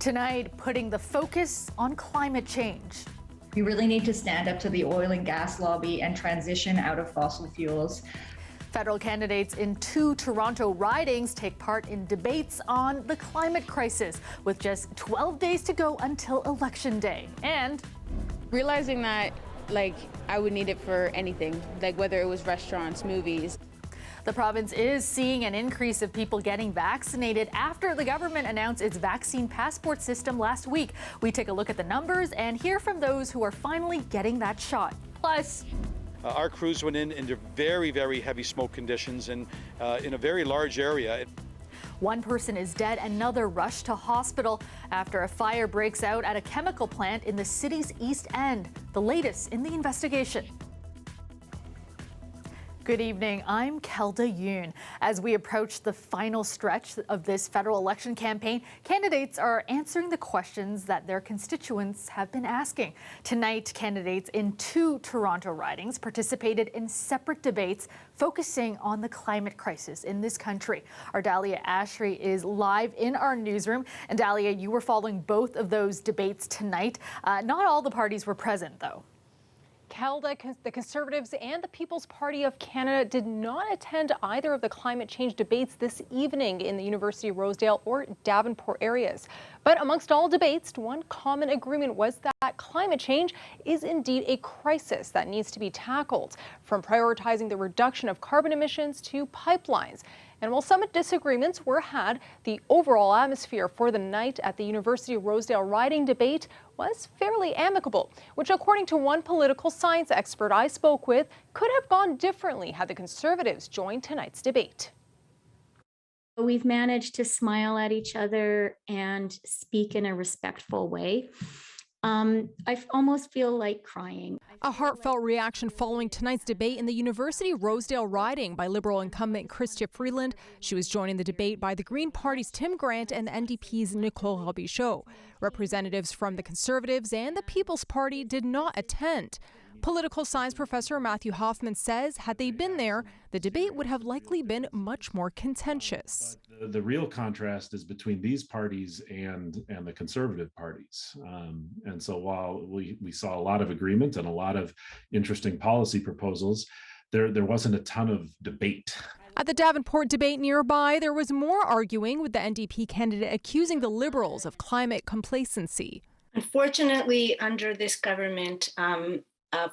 Tonight, putting the focus on climate change. We really need to stand up to the oil and gas lobby and transition out of fossil fuels. Federal candidates in 2 Toronto ridings take part in debates on the climate crisis, with just 12 days to go until Election Day. And realizing that, I would need it for anything, whether it was restaurants, movies. The province is seeing an increase of people getting vaccinated after the government announced its vaccine passport system last week. We take a look at the numbers and hear from those who are finally getting that shot. Plus, our crews went into very, very heavy smoke conditions and in a very large area. One person is dead, another rushed to hospital after a fire breaks out at a chemical plant in the city's East End. The latest in the investigation. Good evening, I'm Kelda Yoon. As we approach the final stretch of this federal election campaign, candidates are answering the questions that their constituents have been asking. Tonight, candidates in 2 Toronto ridings participated in separate debates focusing on the climate crisis in this country. Our Dahlia Ashry is live in our newsroom. And Dahlia, you were following both of those debates tonight. Not all the parties were present, though. Kelda, the Conservatives and the People's Party of Canada did not attend either of the climate change debates this evening in the University of Rosedale or Davenport areas. But amongst all debates, one common agreement was that climate change is indeed a crisis that needs to be tackled, from prioritizing the reduction of carbon emissions to pipelines. And while some disagreements were had, the overall atmosphere for the night at the University of Rosedale riding debate was fairly amicable, which, according to one political science expert I spoke with, could have gone differently had the Conservatives joined tonight's debate. We've managed to smile at each other and speak in a respectful way. I almost feel like crying. A heartfelt reaction following tonight's debate in the University of Rosedale riding by Liberal incumbent Chrystia Freeland. She was joined in the debate by the Green Party's Tim Grant and the NDP's Nicole Robichaud. Representatives from the Conservatives and the People's Party did not attend. Political science professor Matthew Hoffman says had they been there, the debate would have likely been much more contentious. The real contrast is between these parties and the Conservative parties. And so while we saw a lot of agreement and a lot of interesting policy proposals, there wasn't a ton of debate. At the Davenport debate nearby, there was more arguing, with the NDP candidate accusing the Liberals of climate complacency. Unfortunately, under this government,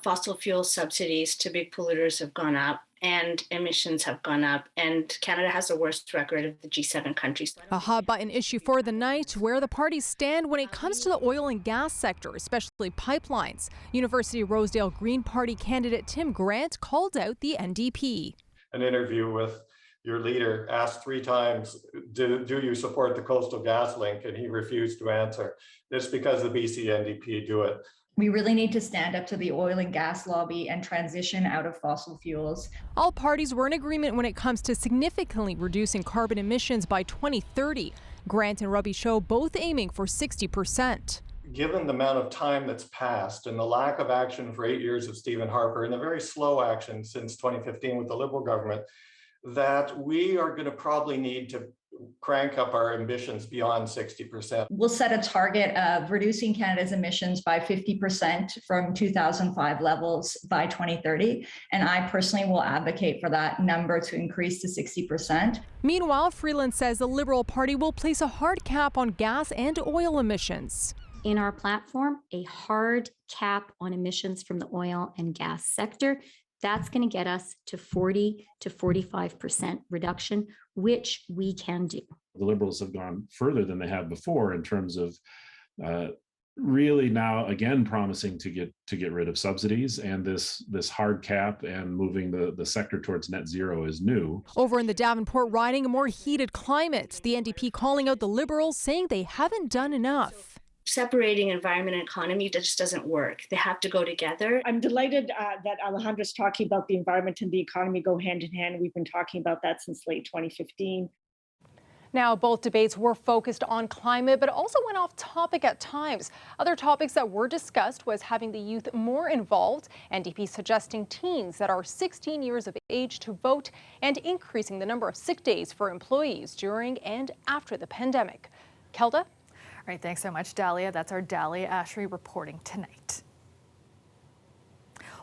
fossil fuel subsidies to big polluters have gone up and emissions have gone up, and Canada has the worst record of the G7 countries. A hot button issue for the night, where the parties stand when it comes to the oil and gas sector, especially pipelines. University of Rosedale Green Party candidate Tim Grant called out the NDP. An interview with your leader asked 3 times, do you support the Coastal GasLink? And he refused to answer. It's because the BC NDP do it. We really need to stand up to the oil and gas lobby and transition out of fossil fuels. All parties were in agreement when it comes to significantly reducing carbon emissions by 2030. Grant and Robichaud both aiming for 60%. Given the amount of time that's passed and the lack of action for 8 years of Stephen Harper and the very slow action since 2015 with the Liberal government, that we are going to probably need to crank up our ambitions beyond 60%. We'll set a target of reducing Canada's emissions by 50% from 2005 levels by 2030. And I personally will advocate for that number to increase to 60%. Meanwhile, Freeland says the Liberal Party will place a hard cap on gas and oil emissions. In our platform, a hard cap on emissions from the oil and gas sector. That's going to get us to 40 to 45% reduction, which we can do. The Liberals have gone further than they have before in terms of really now again promising to get rid of subsidies, and this hard cap and moving the sector towards net zero is new. Over in the Davenport riding, a more heated climate. The NDP calling out the Liberals, saying they haven't done enough. Separating environment and economy just doesn't work. They have to go together. I'm delighted that Alejandra's talking about the environment and the economy go hand in hand. We've been talking about that since late 2015. Now, both debates were focused on climate, but also went off topic at times. Other topics that were discussed was having the youth more involved, NDP suggesting teens that are 16 years of age to vote, and increasing the number of sick days for employees during and after the pandemic. Kelda? All right, thanks so much, Dahlia. That's our Dahlia Ashry reporting tonight.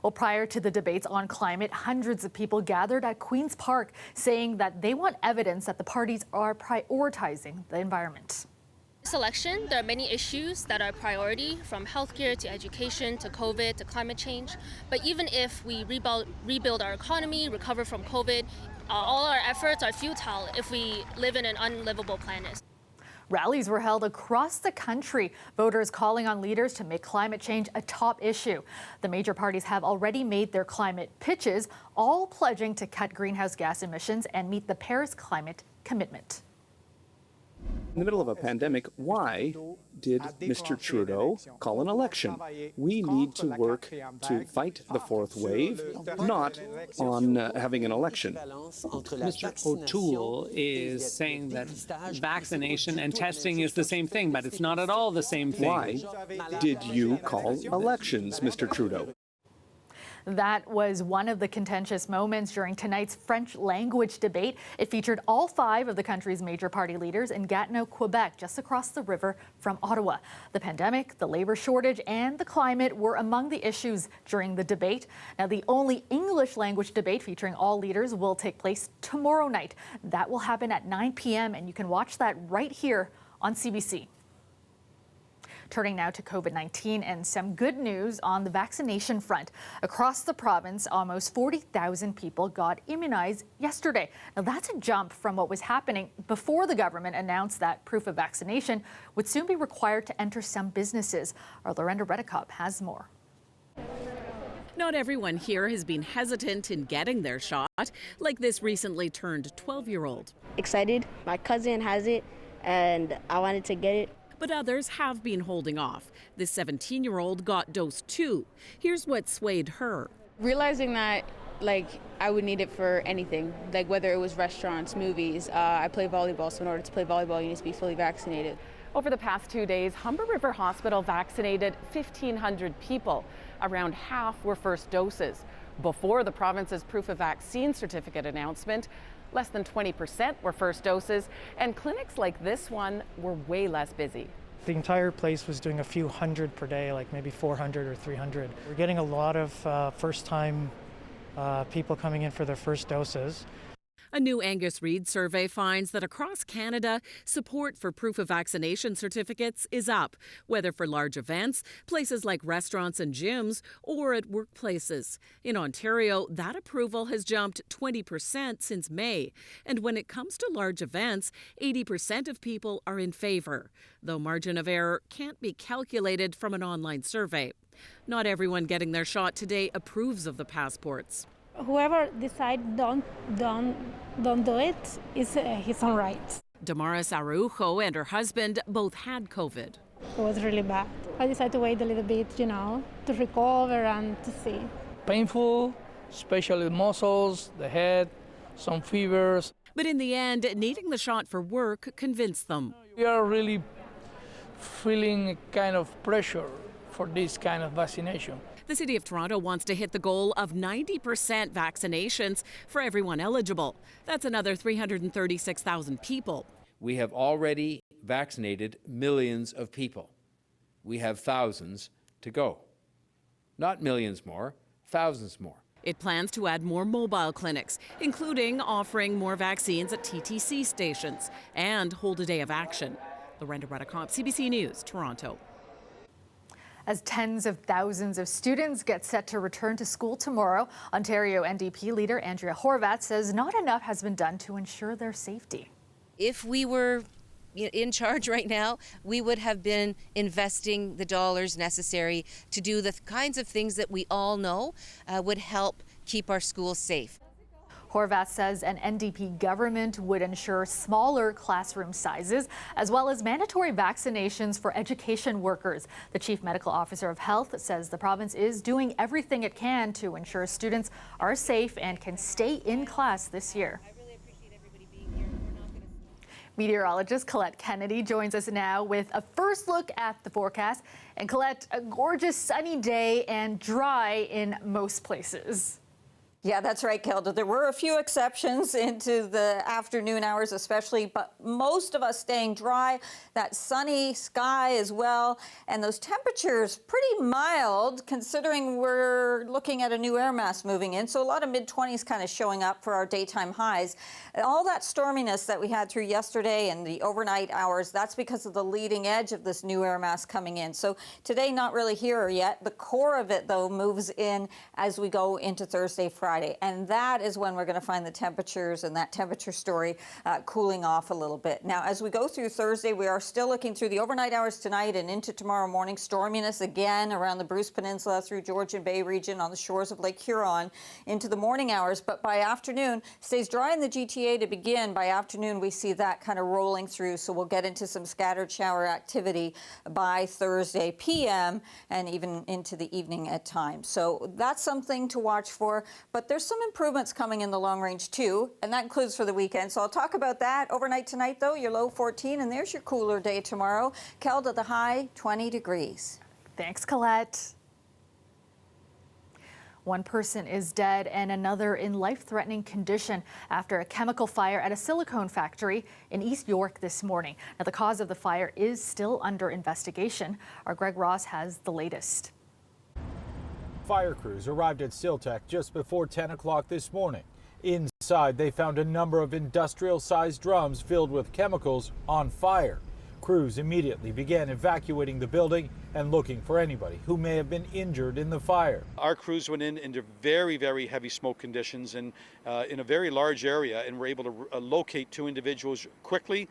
Well, prior to the debates on climate, hundreds of people gathered at Queen's Park saying that they want evidence that the parties are prioritizing the environment. This election, there are many issues that are a priority, from healthcare to education to COVID to climate change. But even if we rebuild our economy, recover from COVID, all our efforts are futile if we live in an unlivable planet. Rallies were held across the country, voters calling on leaders to make climate change a top issue. The major parties have already made their climate pitches, all pledging to cut greenhouse gas emissions and meet the Paris climate commitment. In the middle of a pandemic, why did Mr. Trudeau call an election? We need to work to fight the fourth wave, not on having an election. Mr. O'Toole is saying that vaccination and testing is the same thing, but it's not at all the same thing. Why did you call elections, Mr. Trudeau? That was one of the contentious moments during tonight's French language debate. It featured all 5 of the country's major party leaders in Gatineau, Quebec, just across the river from Ottawa. The pandemic, the labor shortage, and the climate were among the issues during the debate. Now, the only English language debate featuring all leaders will take place tomorrow night. That will happen at 9 p.m., and you can watch that right here on CBC. Turning now to COVID-19 and some good news on the vaccination front. Across the province, almost 40,000 people got immunized yesterday. Now, that's a jump from what was happening before the government announced that proof of vaccination would soon be required to enter some businesses. Our Lorenda Redekop has more. Not everyone here has been hesitant in getting their shot, like this recently turned 12-year-old. Excited. My cousin has it, and I wanted to get it. But others have been holding off. This 17-year-old got dose 2. Here's what swayed her. Realizing that, I would need it for anything, whether it was restaurants, movies. I play volleyball, so in order to play volleyball, you need to be fully vaccinated. Over the past 2 days, Humber River Hospital vaccinated 1,500 people. Around half were first doses. Before the province's proof of vaccine certificate announcement, less than 20% were first doses, and clinics like this one were way less busy. The entire place was doing a few hundred per day, like maybe 400 or 300. We're getting a lot of first-time people coming in for their first doses. A new Angus Reid survey finds that across Canada, support for proof of vaccination certificates is up, whether for large events, places like restaurants and gyms, or at workplaces. In Ontario, that approval has jumped 20% since May. And when it comes to large events, 80% of people are in favor, though margin of error can't be calculated from an online survey. Not everyone getting their shot today approves of the passports. Whoever decides don't do it is his own right. Damaris Araujo and her husband both had COVID. It was really bad. I decided to wait a little bit, to recover and to see. Painful, especially the muscles, the head, some fevers. But in the end, needing the shot for work convinced them. We are really feeling kind of pressure for this kind of vaccination. The City of Toronto wants to hit the goal of 90% vaccinations for everyone eligible. That's another 336,000 people. We have already vaccinated millions of people. We have thousands to go. Not millions more, thousands more. It plans to add more mobile clinics, including offering more vaccines at TTC stations and hold a day of action. Lorenda Redekop, CBC News, Toronto. As tens of thousands of students get set to return to school tomorrow, Ontario NDP leader Andrea Horwath says not enough has been done to ensure their safety. If we were in charge right now, we would have been investing the dollars necessary to do the kinds of things that we all know would help keep our schools safe. Horwath says an NDP government would ensure smaller classroom sizes, as well as mandatory vaccinations for education workers. The Chief Medical Officer of Health says the province is doing everything it can to ensure students are safe and can stay in class this year. Meteorologist Colette Kennedy joins us now with a first look at the forecast. And Colette, a gorgeous sunny day and dry in most places. Yeah, that's right, Kelda. There were a few exceptions into the afternoon hours especially, but most of us staying dry, that sunny sky as well, and those temperatures pretty mild considering we're looking at a new air mass moving in, so a lot of mid-20s kind of showing up for our daytime highs. All that storminess that we had through yesterday and the overnight hours, that's because of the leading edge of this new air mass coming in. So today, not really here yet. The core of it, though, moves in as we go into Thursday, Friday. And that is when we're going to find the temperatures and that temperature story cooling off a little bit. Now, as we go through Thursday, we are still looking through the overnight hours tonight and into tomorrow morning. Storminess again around the Bruce Peninsula through Georgian Bay region on the shores of Lake Huron into the morning hours. But by afternoon, stays dry in the GTA to begin. By afternoon, we see that kind of rolling through. So we'll get into some scattered shower activity by Thursday p.m. and even into the evening at times. So that's something to watch for. But there's some improvements coming in the long range too, and that includes for the weekend. So I'll talk about that. Overnight tonight, though, your low 14, and there's your cooler day tomorrow. Kelda, the high 20 degrees. Thanks, Colette. One person is dead and another in life-threatening condition after a chemical fire at a silicone factory in East York this morning. Now, the cause of the fire is still under investigation. Our Greg Ross has the latest. Fire crews arrived at Siltec just before 10 o'clock this morning. Inside, they found a number of industrial-sized drums filled with chemicals on fire. Crews immediately began evacuating the building and looking for anybody who may have been injured in the fire. Our crews went in into very, very heavy smoke conditions and in a very large area, and were able to locate two individuals quickly,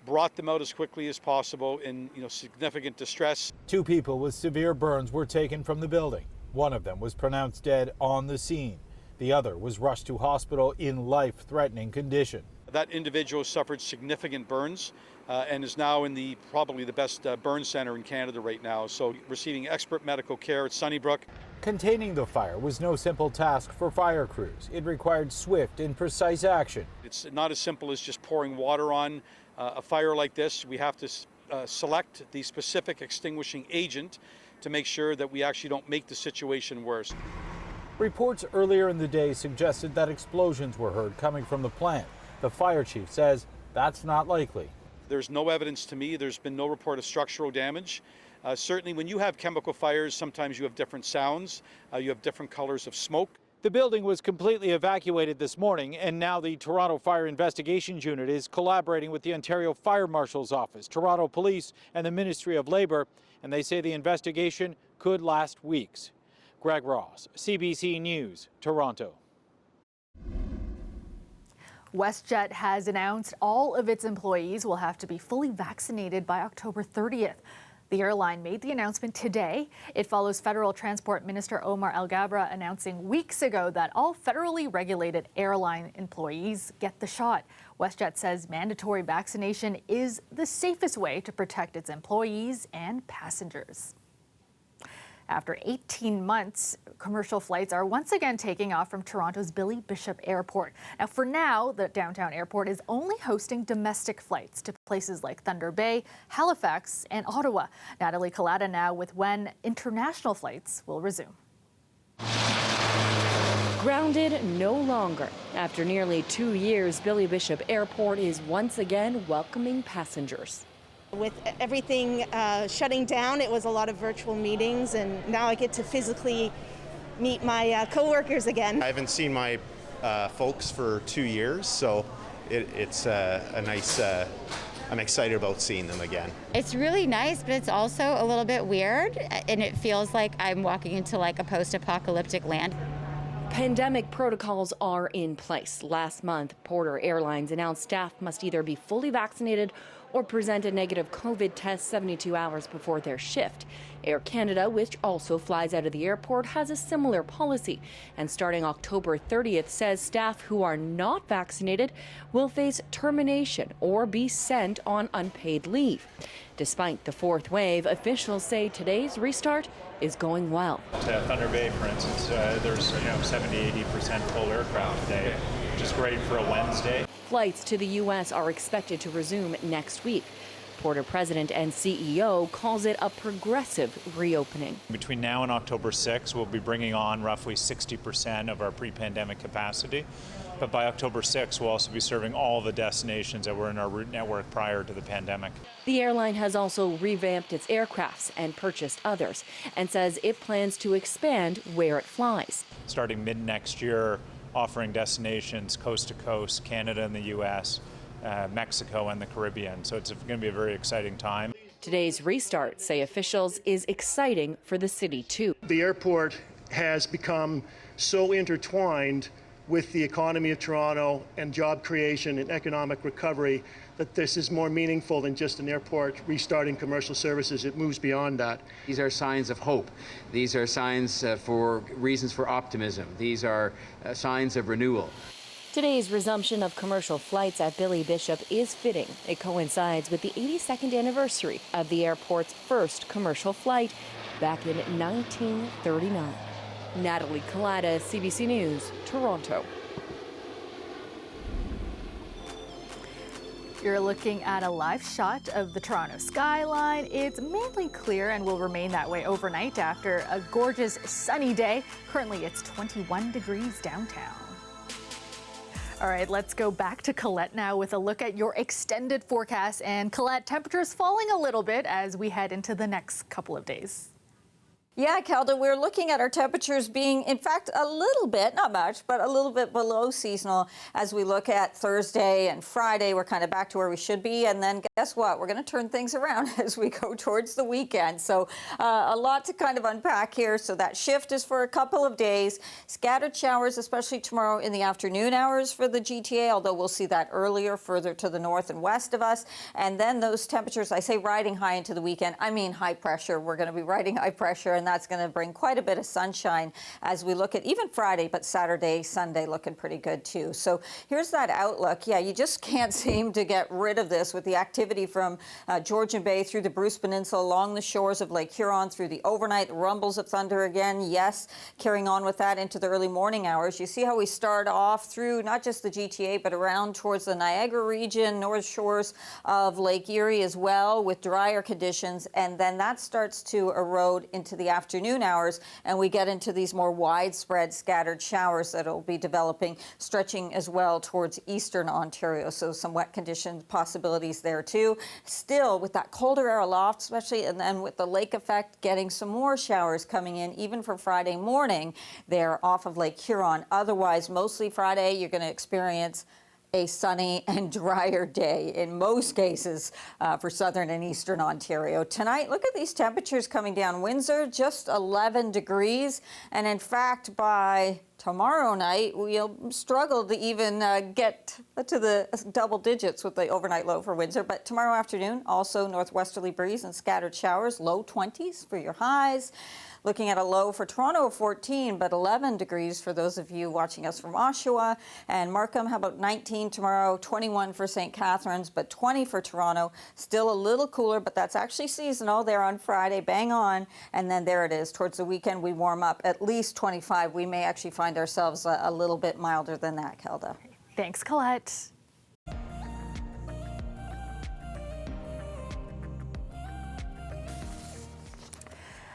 brought them out as quickly as possible in significant distress. Two people with severe burns were taken from the building. One of them was pronounced dead on the scene. The other was rushed to hospital in life-threatening condition. That individual suffered significant burns and is now in probably the best burn center in Canada right now, so receiving expert medical care at Sunnybrook. Containing the fire was no simple task for fire crews. It required swift and precise action. It's not as simple as just pouring water on a fire like this. We have to select the specific extinguishing agent to make sure that we actually don't make the situation worse. Reports earlier in the day suggested that explosions were heard coming from the plant. The fire chief says that's not likely. There's no evidence to me. There's been no report of structural damage. Certainly when you have chemical fires, sometimes you have different sounds. You have different colors of smoke. The building was completely evacuated this morning, and now the Toronto Fire Investigations Unit is collaborating with the Ontario Fire Marshal's Office, Toronto Police, and the Ministry of Labour, and they say the investigation could last weeks. Greg Ross, CBC News, Toronto. WestJet has announced all of its employees will have to be fully vaccinated by October 30th. The airline made the announcement today. It follows Federal Transport Minister Omar Alghabra announcing weeks ago that all federally regulated airline employees get the shot. WestJet says mandatory vaccination is the safest way to protect its employees and passengers. After 18 months, commercial flights are once again taking off from Toronto's Billy Bishop Airport. Now, for now, the downtown airport is only hosting domestic flights to places like Thunder Bay, Halifax, and Ottawa. Natalie Collada now with when international flights will resume. Grounded no longer. After nearly 2 years, Billy Bishop Airport is once again welcoming passengers. With everything shutting down, it was a lot of virtual meetings, and now I get to physically meet my coworkers again. I haven't seen my folks for 2 years, so it's a nice, I'm excited about seeing them again. It's really nice, but it's also a little bit weird, and it feels like I'm walking into like a post-apocalyptic land. Pandemic protocols are in place. Last month, Porter Airlines announced staff must either be fully vaccinated or present a negative COVID test 72 hours before their shift. Air Canada, which also flies out of the airport, has a similar policy, and starting October 30th says staff who are not vaccinated will face termination or be sent on unpaid leave. Despite the fourth wave, officials say today's restart is going well. To Thunder Bay, for instance, there's 70-80% full aircraft today, which is great for a Wednesday. Flights to the U.S. are expected to resume next week. Porter president and CEO calls it a progressive reopening. Between now and October 6, we'll be bringing on roughly 60% of our pre-pandemic capacity. But by October 6, we'll also be serving all the destinations that were in our route network prior to the pandemic. The airline has also revamped its aircrafts and purchased others and says it plans to expand where it flies. Starting mid-next year, offering destinations coast to coast, Canada and the U.S., Mexico and the Caribbean. So it's going to be a very exciting time. Today's restart, say officials, is exciting for the city too. The airport has become so intertwined with the economy of Toronto and job creation and economic recovery that this is more meaningful than just an airport restarting commercial services. It moves beyond that. These are signs of hope. These are signs for reasons for optimism. These are signs of renewal. Today's resumption of commercial flights at Billy Bishop is fitting. It coincides with the 82nd anniversary of the airport's first commercial flight back in 1939. Natalie Collada, CBC News, Toronto. You're looking at a live shot of the Toronto skyline. It's mainly clear and will remain that way overnight after a gorgeous sunny day. Currently, it's 21 degrees downtown. All right, let's go back to Colette now with a look at your extended forecast. And Colette, temperatures falling a little bit as we head into the next couple of days. Yeah, Kelda, we're looking at our temperatures being, in fact, a little bit, not much, but a little bit below seasonal as we look at Thursday and Friday. We're kind of back to where we should be. And then guess what? We're going to turn things around as we go towards the weekend. So a lot to kind of unpack here. So that shift is for a couple of days. Scattered showers, especially tomorrow in the afternoon hours for the GTA, although we'll see that earlier, further to the north and west of us. And then those temperatures, I say riding high into the weekend, I mean high pressure. We're going to be riding high pressure, and that's going to bring quite a bit of sunshine as we look at even Friday, but Saturday, Sunday looking pretty good too. So here's that outlook. Yeah, you just can't seem to get rid of this with the activity from Georgian Bay through the Bruce Peninsula, along the shores of Lake Huron, through the overnight rumbles of thunder again. Yes, carrying on with that into the early morning hours. You see how we start off through not just the GTA, but around towards the Niagara region, north shores of Lake Erie as well, with drier conditions. And then that starts to erode into the afternoon hours, and we get into these more widespread scattered showers that will be developing, stretching as well towards eastern Ontario. So some wet condition possibilities there too. Still with that colder air aloft, especially, and then with the lake effect, getting some more showers coming in even for Friday morning there off of Lake Huron. Otherwise, mostly Friday, you're going to experience a sunny and drier day in most cases for southern and eastern Ontario. Tonight, look at these temperatures coming down. Windsor, just 11 degrees. And in fact, by tomorrow night, we'll struggle to even get to the double digits with the overnight low for Windsor. But tomorrow afternoon, also northwesterly breeze and scattered showers, low 20s for your highs. Looking at a low for Toronto of 14, but 11 degrees for those of you watching us from Oshawa and Markham. How about 19 tomorrow, 21 for St. Catharines, but 20 for Toronto. Still a little cooler, but that's actually seasonal there on Friday, bang on. And then there it is. Towards the weekend, we warm up at least 25. We may actually find ourselves a little bit milder than that, Kelda. Thanks, Colette.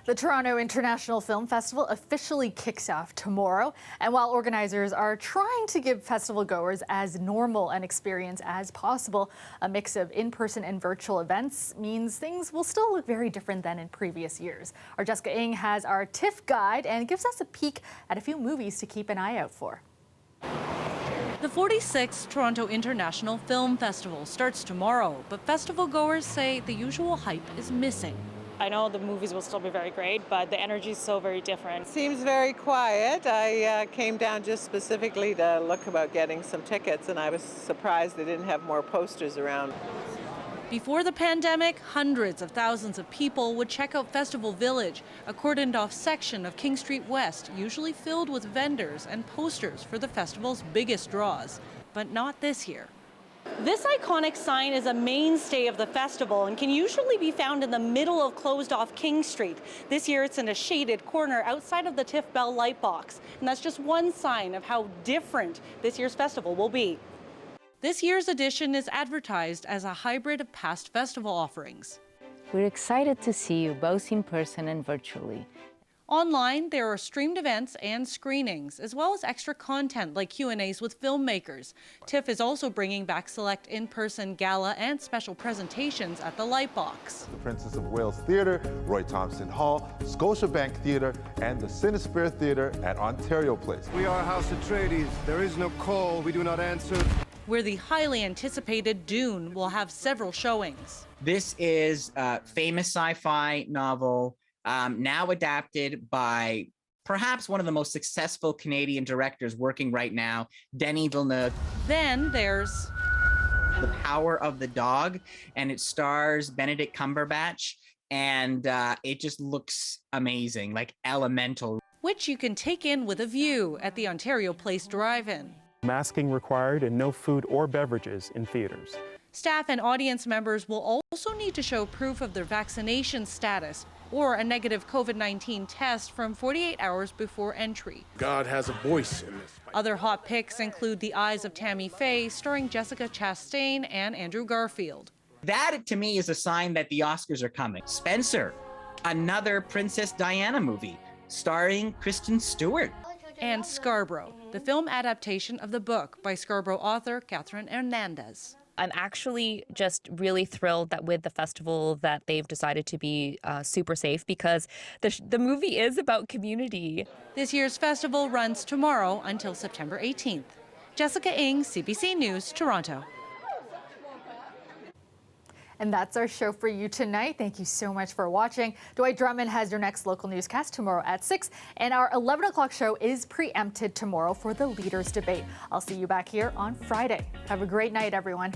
The Toronto International Film Festival officially kicks off tomorrow, and while organizers are trying to give festival goers as normal an experience as possible, a mix of in-person and virtual events means things will still look very different than in previous years. Our Jessica Ng has our TIFF guide and gives us a peek at a few movies to keep an eye out for. The 46th Toronto International Film Festival starts tomorrow, but festival goers say the usual hype is missing. I know the movies will still be very great, but the energy is so very different. Seems very quiet. I came down just specifically to look about getting some tickets, and I was surprised they didn't have more posters around. Before the pandemic, hundreds of thousands of people would check out Festival Village, a cordoned-off section of King Street West, usually filled with vendors and posters for the festival's biggest draws. But not this year. This iconic sign is a mainstay of the festival and can usually be found in the middle of closed-off King Street. This year it's in a shaded corner outside of the TIFF Bell light box. And that's just one sign of how different this year's festival will be. This year's edition is advertised as a hybrid of past festival offerings. We're excited to see you both in person and virtually. Online, there are streamed events and screenings, as well as extra content like Q&As with filmmakers. TIFF is also bringing back select in-person gala and special presentations at the Lightbox. The Princess of Wales Theatre, Roy Thompson Hall, Scotiabank Theatre, and the Cinesphere Theatre at Ontario Place. We are House Atreides. There is no call. We do not answer. Where the highly anticipated Dune will have several showings. This is a famous sci-fi novel, now adapted by perhaps one of the most successful Canadian directors working right now, Denis Villeneuve. Then there's The Power of the Dog, and it stars Benedict Cumberbatch, and it just looks amazing, like elemental. Which you can take in with a view at the Ontario Place Drive-In. Masking required and no food or beverages in theaters. Staff and audience members will also need to show proof of their vaccination status or a negative COVID-19 test from 48 hours before entry. God has a voice in this. Other hot picks include The Eyes of Tammy Faye, starring Jessica Chastain and Andrew Garfield. That, to me, is a sign that the Oscars are coming. Spencer, another Princess Diana movie, starring Kristen Stewart. And Scarborough, the film adaptation of the book by Scarborough author Catherine Hernandez. I'm actually just really thrilled that with the festival that they've decided to be super safe, because the movie is about community. This year's festival runs tomorrow until September 18th. Jessica Ng, CBC News, Toronto. And that's our show for you tonight. Thank you so much for watching. Dwight Drummond has your next local newscast tomorrow at 6. And our 11 o'clock show is preempted tomorrow for the Leaders Debate. I'll see you back here on Friday. Have a great night, everyone.